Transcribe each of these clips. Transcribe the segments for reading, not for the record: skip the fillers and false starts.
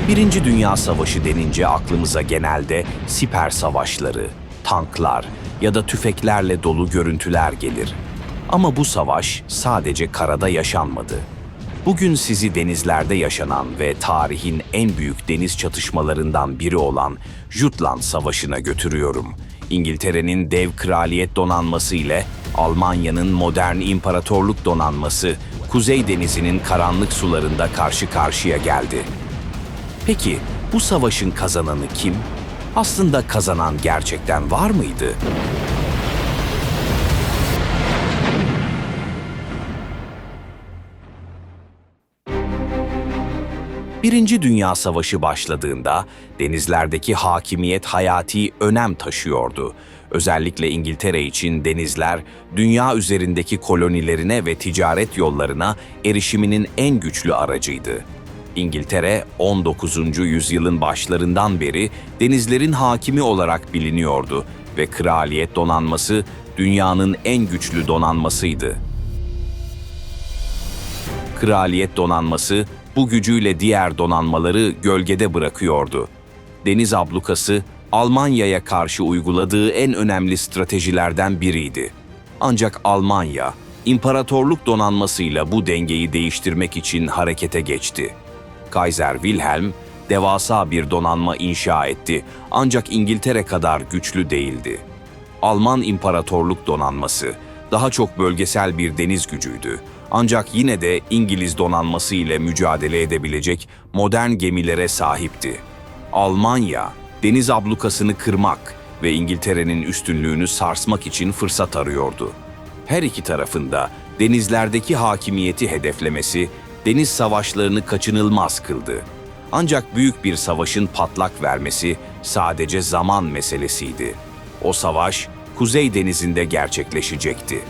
Birinci Dünya Savaşı denince aklımıza genelde siper savaşları, tanklar ya da tüfeklerle dolu görüntüler gelir. Ama bu savaş sadece karada yaşanmadı. Bugün sizi denizlerde yaşanan ve tarihin en büyük deniz çatışmalarından biri olan Jutland Savaşı'na götürüyorum. İngiltere'nin dev kraliyet donanması ile Almanya'nın modern imparatorluk donanması Kuzey Denizi'nin karanlık sularında karşı karşıya geldi. Peki bu savaşın kazananı kim? Aslında kazanan gerçekten var mıydı? Birinci Dünya Savaşı başladığında denizlerdeki hakimiyet hayati önem taşıyordu. Özellikle İngiltere için denizler, dünya üzerindeki kolonilerine ve ticaret yollarına erişiminin en güçlü aracıydı. İngiltere, 19. yüzyılın başlarından beri denizlerin hakimi olarak biliniyordu ve kraliyet donanması dünyanın en güçlü donanmasıydı. Kraliyet donanması bu gücüyle diğer donanmaları gölgede bırakıyordu. Deniz ablukası, Almanya'ya karşı uyguladığı en önemli stratejilerden biriydi. Ancak Almanya, imparatorluk donanmasıyla bu dengeyi değiştirmek için harekete geçti. Kaiser Wilhelm, devasa bir donanma inşa etti ancak İngiltere kadar güçlü değildi. Alman İmparatorluk Donanması, daha çok bölgesel bir deniz gücüydü. Ancak yine de İngiliz donanması ile mücadele edebilecek modern gemilere sahipti. Almanya, deniz ablukasını kırmak ve İngiltere'nin üstünlüğünü sarsmak için fırsat arıyordu. Her iki tarafında denizlerdeki hakimiyeti hedeflemesi, deniz savaşlarını kaçınılmaz kıldı. Ancak büyük bir savaşın patlak vermesi sadece zaman meselesiydi. O savaş, Kuzey Denizi'nde gerçekleşecekti.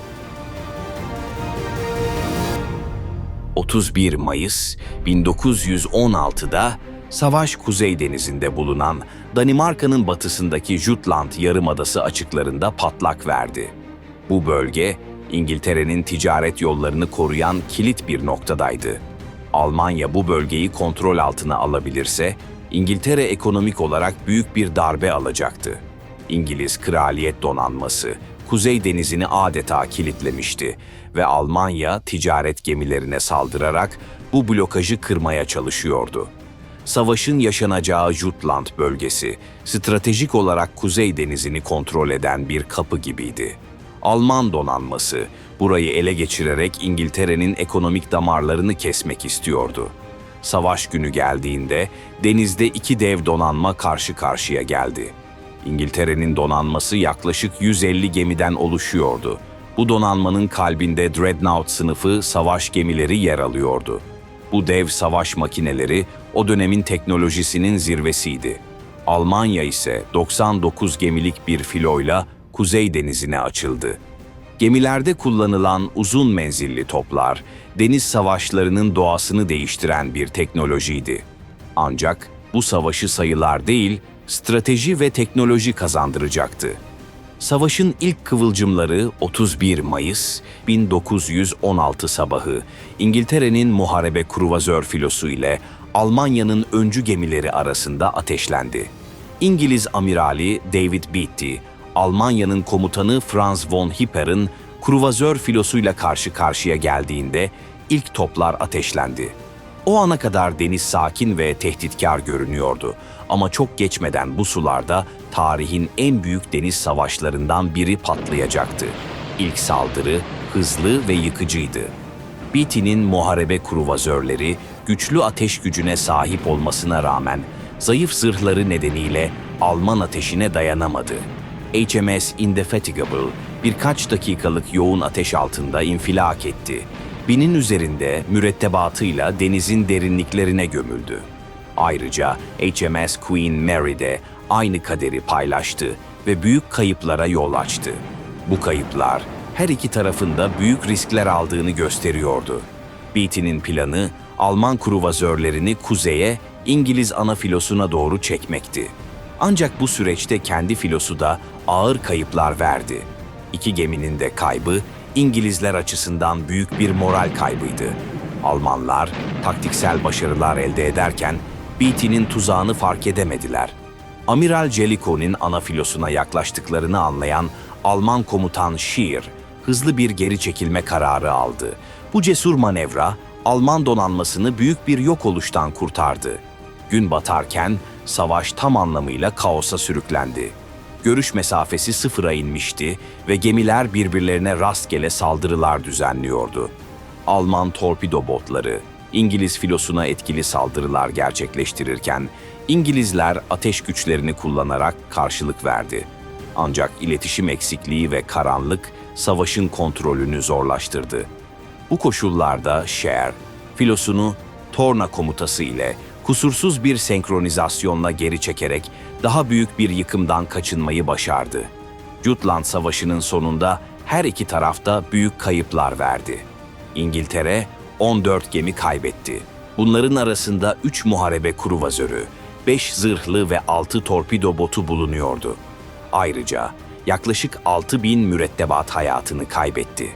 31 Mayıs 1916'da savaş Kuzey Denizi'nde bulunan Danimarka'nın batısındaki Jutland Yarımadası açıklarında patlak verdi. Bu bölge, İngiltere'nin ticaret yollarını koruyan kilit bir noktadaydı. Almanya bu bölgeyi kontrol altına alabilirse, İngiltere ekonomik olarak büyük bir darbe alacaktı. İngiliz Kraliyet Donanması, Kuzey Denizi'ni adeta kilitlemişti ve Almanya ticaret gemilerine saldırarak bu blokajı kırmaya çalışıyordu. Savaşın yaşanacağı Jutland bölgesi, stratejik olarak Kuzey Denizi'ni kontrol eden bir kapı gibiydi. Alman donanması, burayı ele geçirerek İngiltere'nin ekonomik damarlarını kesmek istiyordu. Savaş günü geldiğinde denizde iki dev donanma karşı karşıya geldi. İngiltere'nin donanması yaklaşık 150 gemiden oluşuyordu. Bu donanmanın kalbinde Dreadnought sınıfı savaş gemileri yer alıyordu. Bu dev savaş makineleri o dönemin teknolojisinin zirvesiydi. Almanya ise 99 gemilik bir filoyla Kuzey Denizi'ne açıldı. Gemilerde kullanılan uzun menzilli toplar, deniz savaşlarının doğasını değiştiren bir teknolojiydi. Ancak bu savaşı sayılar değil, strateji ve teknoloji kazandıracaktı. Savaşın ilk kıvılcımları 31 Mayıs 1916 sabahı İngiltere'nin muharebe kruvazör filosu ile Almanya'nın öncü gemileri arasında ateşlendi. İngiliz amirali David Beatty, Almanya'nın komutanı Franz von Hipper'ın kruvazör filosuyla karşı karşıya geldiğinde ilk toplar ateşlendi. O ana kadar deniz sakin ve tehditkar görünüyordu ama çok geçmeden bu sularda tarihin en büyük deniz savaşlarından biri patlayacaktı. İlk saldırı hızlı ve yıkıcıydı. Beatty'nin muharebe kruvazörleri güçlü ateş gücüne sahip olmasına rağmen zayıf zırhları nedeniyle Alman ateşine dayanamadı. HMS Indefatigable birkaç dakikalık yoğun ateş altında infilak etti. 1000'in üzerinde mürettebatıyla denizin derinliklerine gömüldü. Ayrıca HMS Queen Mary de aynı kaderi paylaştı ve büyük kayıplara yol açtı. Bu kayıplar her iki tarafında büyük riskler aldığını gösteriyordu. Beatty'nin planı Alman kruvazörlerini kuzeye, İngiliz ana filosuna doğru çekmekti. Ancak bu süreçte kendi filosu da ağır kayıplar verdi. İki geminin de kaybı İngilizler açısından büyük bir moral kaybıydı. Almanlar taktiksel başarılar elde ederken Beatty'nin tuzağını fark edemediler. Amiral Jellicoe'nin ana filosuna yaklaştıklarını anlayan Alman komutan Scheer, hızlı bir geri çekilme kararı aldı. Bu cesur manevra, Alman donanmasını büyük bir yok oluştan kurtardı. Gün batarken savaş tam anlamıyla kaosa sürüklendi. Görüş mesafesi sıfıra inmişti ve gemiler birbirlerine rastgele saldırılar düzenliyordu. Alman torpido botları, İngiliz filosuna etkili saldırılar gerçekleştirirken, İngilizler ateş güçlerini kullanarak karşılık verdi. Ancak iletişim eksikliği ve karanlık, savaşın kontrolünü zorlaştırdı. Bu koşullarda Scheer, filosunu Torna komutası ile kusursuz bir senkronizasyonla geri çekerek daha büyük bir yıkımdan kaçınmayı başardı. Jutland Savaşı'nın sonunda her iki tarafta büyük kayıplar verdi. İngiltere 14 gemi kaybetti. Bunların arasında 3 muharebe kruvazörü, 5 zırhlı ve 6 torpido botu bulunuyordu. Ayrıca yaklaşık 6.000 mürettebat hayatını kaybetti.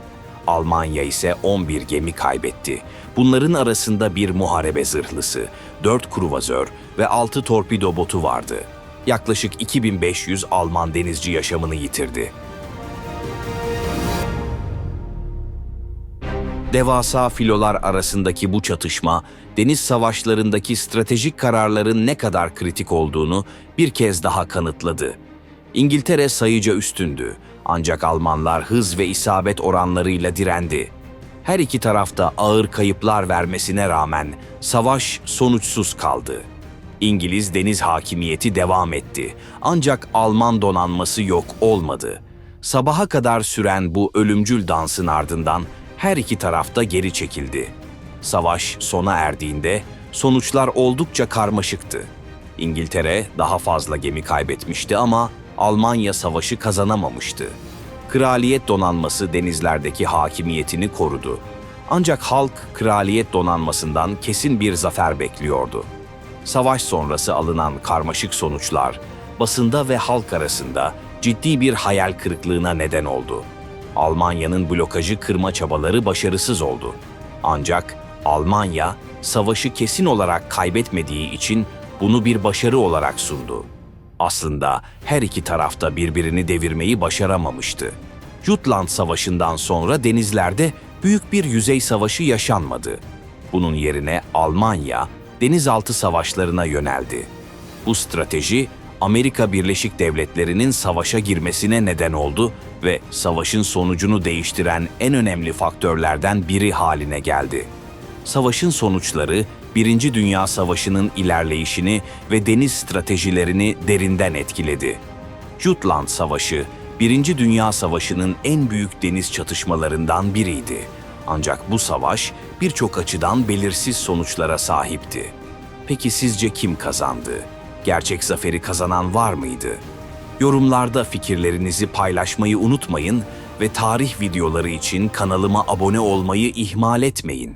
Almanya ise 11 gemi kaybetti. Bunların arasında bir muharebe zırhlısı, 4 kruvazör ve 6 torpido botu vardı. Yaklaşık 2500 Alman denizci yaşamını yitirdi. Devasa filolar arasındaki bu çatışma, deniz savaşlarındaki stratejik kararların ne kadar kritik olduğunu bir kez daha kanıtladı. İngiltere sayıca üstündü, ancak Almanlar hız ve isabet oranlarıyla direndi. Her iki tarafta ağır kayıplar vermesine rağmen savaş sonuçsuz kaldı. İngiliz deniz hakimiyeti devam etti, ancak Alman donanması yok olmadı. Sabaha kadar süren bu ölümcül dansın ardından her iki tarafta geri çekildi. Savaş sona erdiğinde sonuçlar oldukça karmaşıktı. İngiltere daha fazla gemi kaybetmişti ama Almanya savaşı kazanamamıştı. Kraliyet donanması denizlerdeki hakimiyetini korudu. Ancak halk kraliyet donanmasından kesin bir zafer bekliyordu. Savaş sonrası alınan karmaşık sonuçlar basında ve halk arasında ciddi bir hayal kırıklığına neden oldu. Almanya'nın blokajı kırma çabaları başarısız oldu. Ancak Almanya savaşı kesin olarak kaybetmediği için bunu bir başarı olarak sundu. Aslında her iki tarafta birbirini devirmeyi başaramamıştı. Jutland Savaşı'ndan sonra denizlerde büyük bir yüzey savaşı yaşanmadı. Bunun yerine Almanya denizaltı savaşlarına yöneldi. Bu strateji Amerika Birleşik Devletleri'nin savaşa girmesine neden oldu ve savaşın sonucunu değiştiren en önemli faktörlerden biri haline geldi. Savaşın sonuçları Birinci Dünya Savaşı'nın ilerleyişini ve deniz stratejilerini derinden etkiledi. Jutland Savaşı, Birinci Dünya Savaşı'nın en büyük deniz çatışmalarından biriydi. Ancak bu savaş birçok açıdan belirsiz sonuçlara sahipti. Peki sizce kim kazandı? Gerçek zaferi kazanan var mıydı? Yorumlarda fikirlerinizi paylaşmayı unutmayın ve tarih videoları için kanalıma abone olmayı ihmal etmeyin.